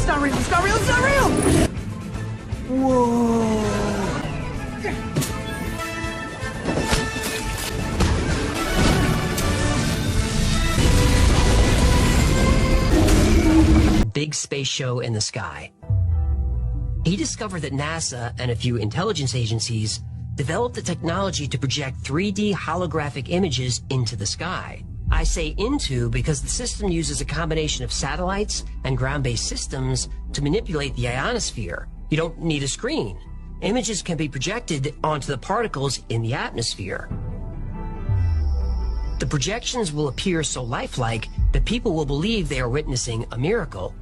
It's not real, it's not real, it's not real! Whoa. Big space show in the sky. He discovered that NASA and a few intelligence agencies developed the technology to project 3D holographic images into the sky. I say into because the system uses a combination of satellites and ground-based systems to manipulate the ionosphere. You don't need a screen. Images can be projected onto the particles in the atmosphere. The projections will appear so lifelike that people will believe they are witnessing a miracle.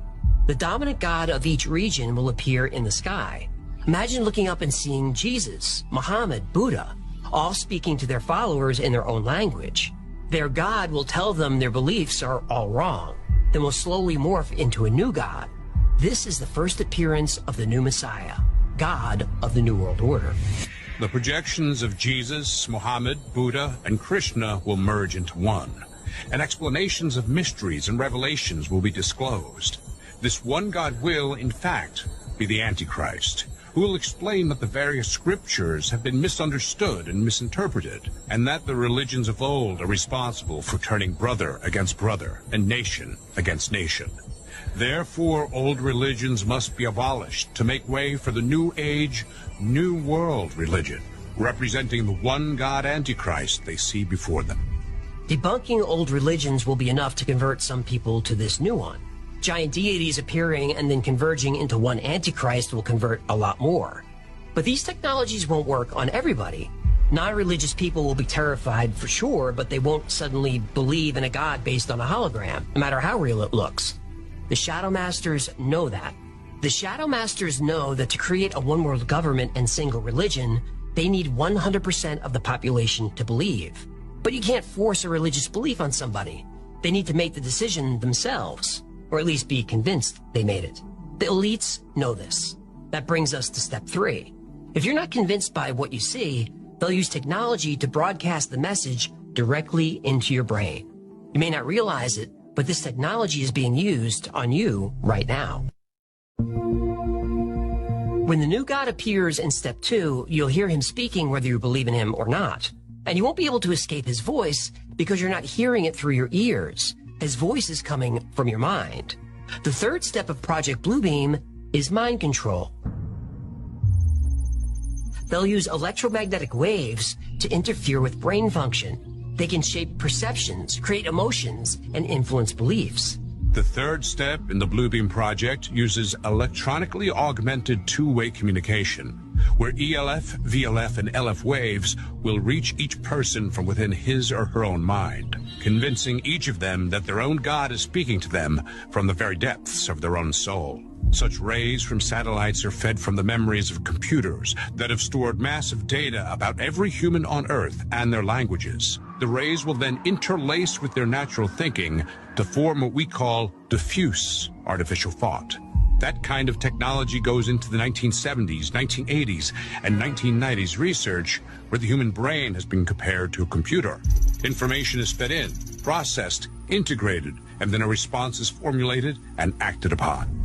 The dominant god of each region will appear in the sky. Imagine looking up and seeing Jesus, Muhammad, Buddha, all speaking to their followers in their own language. Their god will tell them their beliefs are all wrong, then will slowly morph into a new god. This is the first appearance of the new Messiah, God of the New World Order. The projections of Jesus, Muhammad, Buddha, and Krishna will merge into one, and explanations of mysteries and revelations will be disclosed. This one God will, in fact, be the Antichrist, who will explain that the various scriptures have been misunderstood and misinterpreted, and that the religions of old are responsible for turning brother against brother and nation against nation. Therefore, old religions must be abolished to make way for the new age, new world religion, representing the one God Antichrist they see before them. Debunking old religions will be enough to convert some people to this new one. Giant deities appearing and then converging into one Antichrist will convert a lot more. But these technologies won't work on everybody. Non-religious people will be terrified for sure, but they won't suddenly believe in a god based on a hologram, no matter how real it looks. The Shadow Masters know that. The Shadow Masters know that to create a one-world government and single religion, they need 100% of the population to believe. But you can't force a religious belief on somebody. They need to make the decision themselves, or at least be convinced they made it. The elites know this. That brings us to step 3. If you're not convinced by what you see, they'll use technology to broadcast the message directly into your brain. You may not realize it, but this technology is being used on you right now. When the new God appears in step 2, you'll hear him speaking whether you believe in him or not. And you won't be able to escape his voice because you're not hearing it through your ears. His voice is coming from your mind. The third step of Project Bluebeam is mind control. They'll use electromagnetic waves to interfere with brain function. They can shape perceptions, create emotions, and influence beliefs. The third step in the Bluebeam project uses electronically augmented two-way communication, where ELF, VLF, and LF waves will reach each person from within his or her own mind, convincing each of them that their own God is speaking to them from the very depths of their own soul. Such rays from satellites are fed from the memories of computers that have stored massive data about every human on Earth and their languages. The rays will then interlace with their natural thinking to form what we call diffuse artificial thought. That kind of technology goes into the 1970s, 1980s, and 1990s research where the human brain has been compared to a computer. Information is fed in, processed, integrated, and then a response is formulated and acted upon.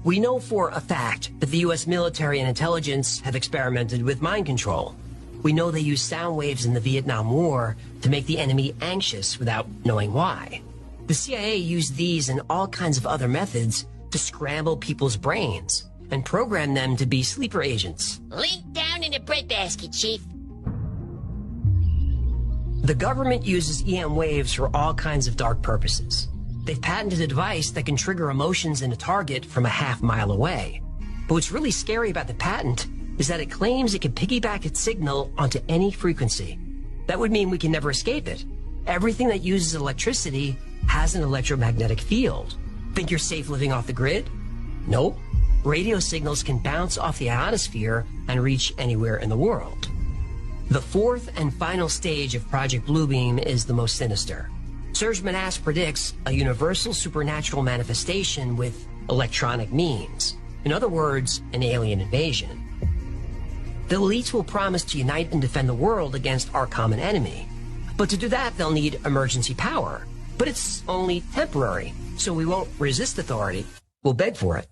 We know for a fact that the U.S. military and intelligence have experimented with mind control. We know they used sound waves in the Vietnam War to make the enemy anxious without knowing why. The CIA used these and all kinds of other methods to scramble people's brains and program them to be sleeper agents. Link down in the breadbasket, Chief. The government uses EM waves for all kinds of dark purposes. They've patented a device that can trigger emotions in a target from a half-mile away. But what's really scary about the patent is that it claims it can piggyback its signal onto any frequency. That would mean we can never escape it. Everything that uses electricity has an electromagnetic field. Think you're safe living off the grid? Nope. Radio signals can bounce off the ionosphere and reach anywhere in the world. The fourth and final stage of Project Bluebeam is the most sinister. Serge Menas predicts a universal supernatural manifestation with electronic means. In other words, an alien invasion. The elites will promise to unite and defend the world against our common enemy. But to do that, they'll need emergency power. But it's only temporary, so we won't resist authority. We'll beg for it.